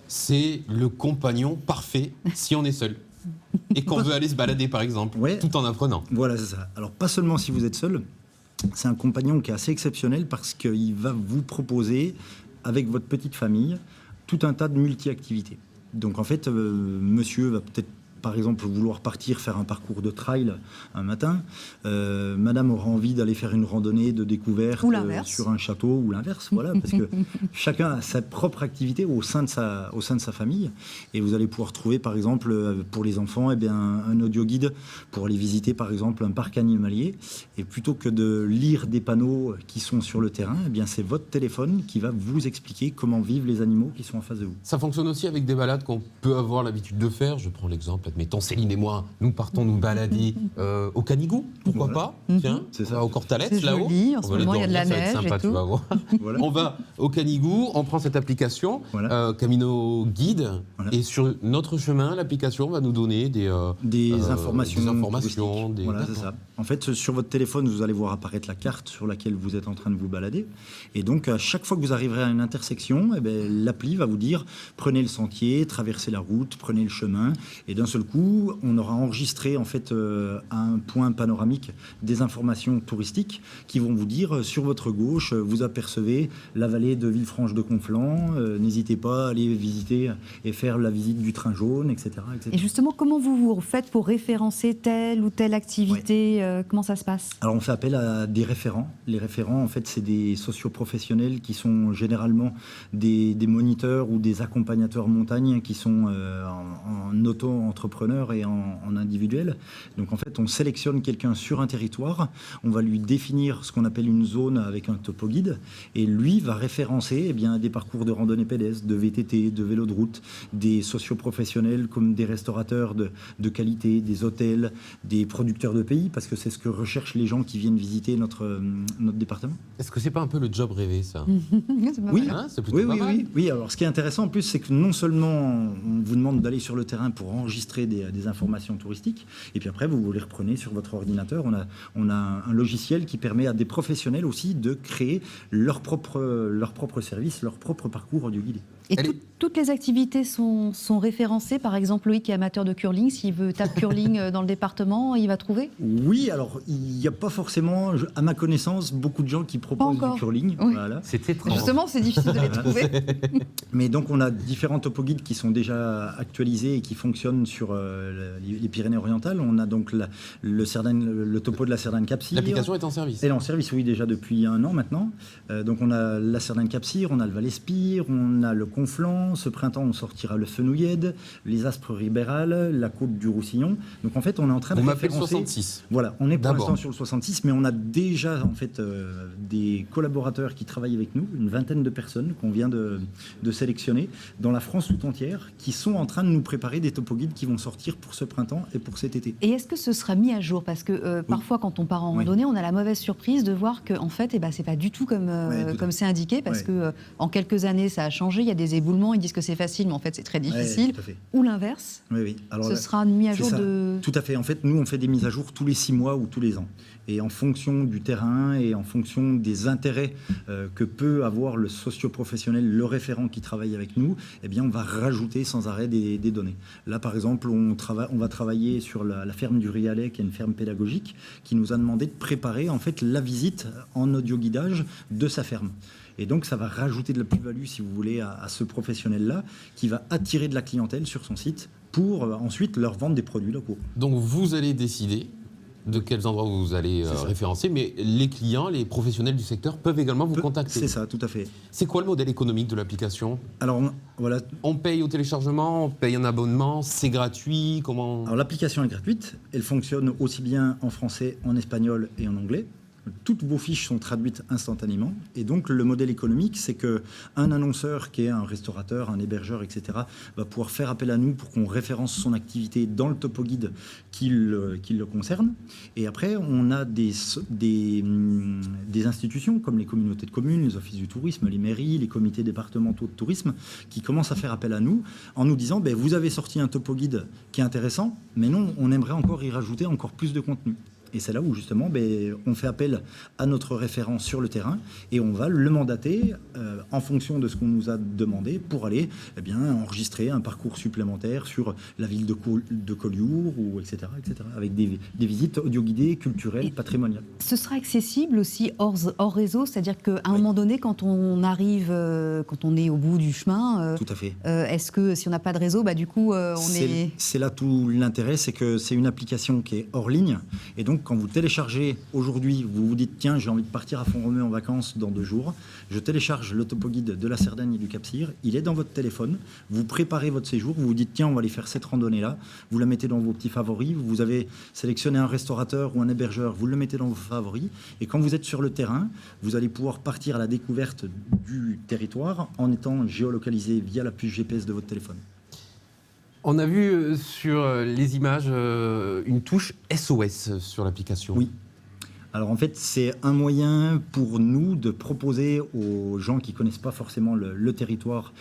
c'est le compagnon parfait si on est seul. Et qu'on veut aller se balader, par exemple, tout en apprenant. Voilà, c'est ça. Alors, pas seulement si vous êtes seul, c'est un compagnon qui est assez exceptionnel parce qu'il va vous proposer, avec votre petite famille, tout un tas de multi-activités. Donc, en fait, monsieur va peut-être, par exemple, vouloir partir faire un parcours de trail un matin. Madame aura envie d'aller faire une randonnée de découverte sur un château ou l'inverse. Voilà, parce que chacun a sa propre activité au sein de sa famille. Et vous allez pouvoir trouver, par exemple, pour les enfants, un audio guide pour aller visiter, par exemple, un parc animalier. Et plutôt que de lire des panneaux qui sont sur le terrain, c'est votre téléphone qui va vous expliquer comment vivent les animaux qui sont en face de vous. Ça fonctionne aussi avec des balades qu'on peut avoir l'habitude de faire. Je prends l'exemple. Admettons, Céline et moi, nous partons nous balader au Canigou, pourquoi pas. Tiens, c'est ça. On va au Cortalès, c'est là-haut. Joli, en ce moment, il y a de la neige sympa, et tout. Tu vas voir. Voilà. On va au Canigou, on prend cette application, Camino Guide, et sur notre chemin, l'application va nous donner des informations. Voilà, c'est ça. En fait, sur votre téléphone, vous allez voir apparaître la carte sur laquelle vous êtes en train de vous balader. Et donc, à chaque fois que vous arriverez à une intersection, l'appli va vous dire prenez le sentier, traversez la route, prenez le chemin. Et d'un seul coup, on aura enregistré en fait à un point panoramique des informations touristiques qui vont vous dire sur votre gauche, vous apercevez la vallée de Villefranche-de-Conflans. N'hésitez pas à aller visiter et faire la visite du train jaune, etc., etc. Et justement, comment vous faites pour référencer telle ou telle activité Comment ça se passe? Alors, on fait appel à des référents. Les référents, en fait, c'est des socioprofessionnels qui sont généralement des moniteurs ou des accompagnateurs montagne qui sont en auto-entrepreneur et en individuel. Donc en fait, on sélectionne quelqu'un sur un territoire, on va lui définir ce qu'on appelle une zone avec un topo guide, et lui va référencer des parcours de randonnée pédestre, de VTT, de vélo de route, des socioprofessionnels comme des restaurateurs de qualité, des hôtels, des producteurs de pays, parce que c'est ce que recherchent les gens qui viennent visiter notre département. Est-ce que c'est pas un peu le job rêvé, ça? Oui, c'est plutôt pas mal. Oui. Alors ce qui est intéressant en plus, c'est que non seulement on vous demande d'aller sur le terrain pour enregistrer des informations touristiques, et puis après vous les reprenez sur votre ordinateur. On a un logiciel qui permet à des professionnels aussi de créer leur propre service, leur propre parcours audio guidé. Et toutes les activités sont référencées. Par exemple, Loïc est amateur de curling. S'il veut taper curling dans le département, il va trouver? Oui, alors il n'y a pas forcément, à ma connaissance, beaucoup de gens qui proposent du curling. Oui. Voilà. C'est étrange. Justement, c'est difficile de les trouver. Mais donc on a différents topo-guides qui sont déjà actualisés et qui fonctionnent sur les Pyrénées-Orientales. On a donc le topo de la Cerdane-Cap-Cyr. L'application est en service. Elle est en service, oui, déjà depuis 1 an maintenant. Donc on a la Cerdane-Cap-Cyr, on a le Val-Espire, on a le Conflans. Ce printemps, on sortira le Fenouillède, les Aspres ribérales, la côte du Roussillon. Donc en fait, on est en train de référencer... Vous m'appelez le 66. Voilà, on est pour l'instant sur le 66, mais on a déjà en fait des collaborateurs qui travaillent avec nous, une vingtaine de personnes qu'on vient de sélectionner dans la France tout entière, qui sont en train de nous préparer des topo-guides qui vont sortir pour ce printemps et pour cet été. Et est-ce que ce sera mis à jour? Parce que parfois, quand on part en randonnée, on a la mauvaise surprise de voir que en fait, c'est pas du tout comme c'est indiqué, parce que en quelques années, ça a changé. Il y a des éboulements, ils disent que c'est facile, mais en fait, c'est très difficile. Ou l'inverse. Oui. Alors, ce sera mis à jour de... Tout à fait. En fait, nous, on fait des mises à jour tous les 6 mois ou tous les ans. Et en fonction du terrain et en fonction des intérêts que peut avoir le socio-professionnel, le référent qui travaille avec nous, on va rajouter sans arrêt des données. Là, par exemple, on va travailler sur la ferme du Rialet, qui est une ferme pédagogique, qui nous a demandé de préparer en fait la visite en audio-guidage de sa ferme. Et donc, ça va rajouter de la plus-value, si vous voulez, à ce professionnel-là, qui va attirer de la clientèle sur son site pour ensuite leur vendre des produits locaux. Donc, vous allez décider de quels endroits vous allez référencer, mais les clients, les professionnels du secteur peuvent également vous contacter. C'est ça, tout à fait. C'est quoi le modèle économique de l'application? Alors, voilà. On paye au téléchargement, on paye un abonnement, c'est gratuit, comment? Alors, l'application est gratuite, elle fonctionne aussi bien en français, en espagnol et en anglais. Toutes vos fiches sont traduites instantanément. Et donc, le modèle économique, c'est qu'un annonceur qui est un restaurateur, un hébergeur, etc., va pouvoir faire appel à nous pour qu'on référence son activité dans le topo guide qui le concerne. Et après, on a des institutions comme les communautés de communes, les offices du tourisme, les mairies, les comités départementaux de tourisme qui commencent à faire appel à nous en nous disant vous avez sorti un topo guide qui est intéressant, mais non, on aimerait encore y rajouter encore plus de contenu. Et c'est là où justement on fait appel à notre référent sur le terrain et on va le mandater en fonction de ce qu'on nous a demandé pour aller enregistrer un parcours supplémentaire sur la ville de Collioure, ou etc., avec des visites audio-guidées, culturelles, patrimoniales. Ce sera accessible aussi hors réseau, c'est-à-dire qu'à un moment donné, quand on arrive, quand on est au bout du chemin, tout à fait. Est-ce que si on n'a pas de réseau, du coup, C'est là tout l'intérêt, c'est que c'est une application qui est hors ligne, et donc quand vous téléchargez aujourd'hui, vous vous dites tiens, j'ai envie de partir à Font-Romeu en vacances dans 2 jours, je télécharge le topo-guide de la Cerdagne et du Cap-Cyr, il est dans votre téléphone, vous préparez votre séjour, vous vous dites tiens, on va aller faire cette randonnée-là, vous la mettez dans vos petits favoris, vous avez sélectionné un restaurateur ou un hébergeur, vous le mettez dans vos favoris, et quand vous êtes sur le terrain, vous allez pouvoir partir à la découverte du territoire en étant géolocalisé via la puce GPS de votre téléphone. On a vu sur les images une touche SOS sur l'application. Oui. Alors en fait, c'est un moyen pour nous de proposer aux gens qui ne connaissent pas forcément le territoire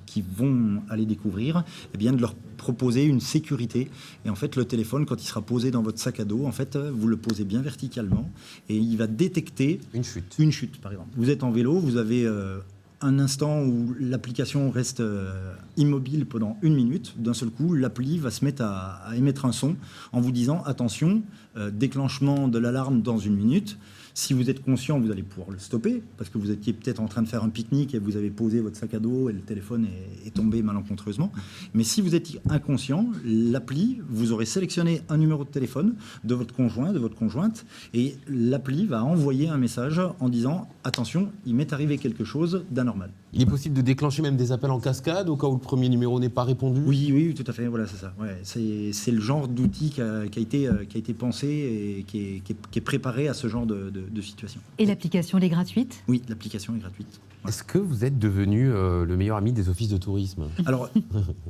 qui vont aller découvrir, de leur proposer une sécurité. Et en fait, le téléphone, quand il sera posé dans votre sac à dos, en fait, vous le posez bien verticalement et il va détecter une chute. Une chute, par exemple. Vous êtes en vélo, vous avez un instant où l'application reste immobile pendant 1 minute. D'un seul coup, l'appli va se mettre à émettre un son en vous disant attention, déclenchement de l'alarme dans 1 minute. Si vous êtes conscient, vous allez pouvoir le stopper parce que vous étiez peut-être en train de faire un pique-nique et vous avez posé votre sac à dos et le téléphone est tombé malencontreusement. Mais si vous êtes inconscient, l'appli, vous aurez sélectionné un numéro de téléphone de votre conjoint, de votre conjointe, et l'appli va envoyer un message en disant attention, il m'est arrivé quelque chose d'anormal. Il est possible de déclencher même des appels en cascade au cas où le premier numéro n'est pas répondu? Oui, tout à fait, voilà, c'est ça. Ouais, c'est le genre d'outil qui a été pensé et qui est préparé à ce genre de situation. Et l'application, elle est gratuite? Oui, l'application est gratuite. Ouais. Est-ce que vous êtes devenu le meilleur ami des offices de tourisme? Alors,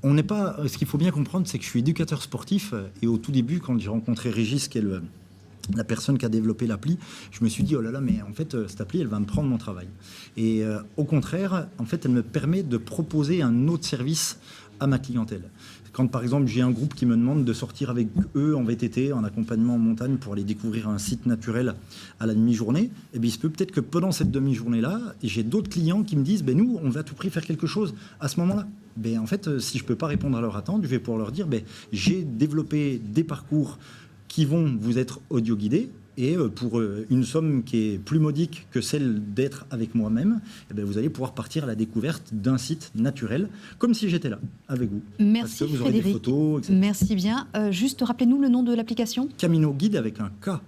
on n'est pas... Ce qu'il faut bien comprendre, c'est que je suis éducateur sportif et au tout début, quand j'ai rencontré Régis, qui est la personne qui a développé l'appli, je me suis dit, oh là là, mais en fait, cette appli, elle va me prendre mon travail. Et au contraire, en fait, elle me permet de proposer un autre service à ma clientèle. Quand, par exemple, j'ai un groupe qui me demande de sortir avec eux en VTT, en accompagnement en montagne, pour aller découvrir un site naturel à la demi-journée, eh bien, il se peut peut-être que pendant cette demi-journée-là, j'ai d'autres clients qui me disent, nous, on va à tout prix faire quelque chose à ce moment-là. En fait, si je ne peux pas répondre à leur attente, je vais pouvoir leur dire, j'ai développé des parcours qui vont vous être audio-guidés, et pour une somme qui est plus modique que celle d'être avec moi-même, vous allez pouvoir partir à la découverte d'un site naturel, comme si j'étais là, avec vous. Merci parce que vous Frédéric. aurez des photos, etc. Merci bien. Juste rappelez-nous le nom de l'application. Camino Guide avec un K.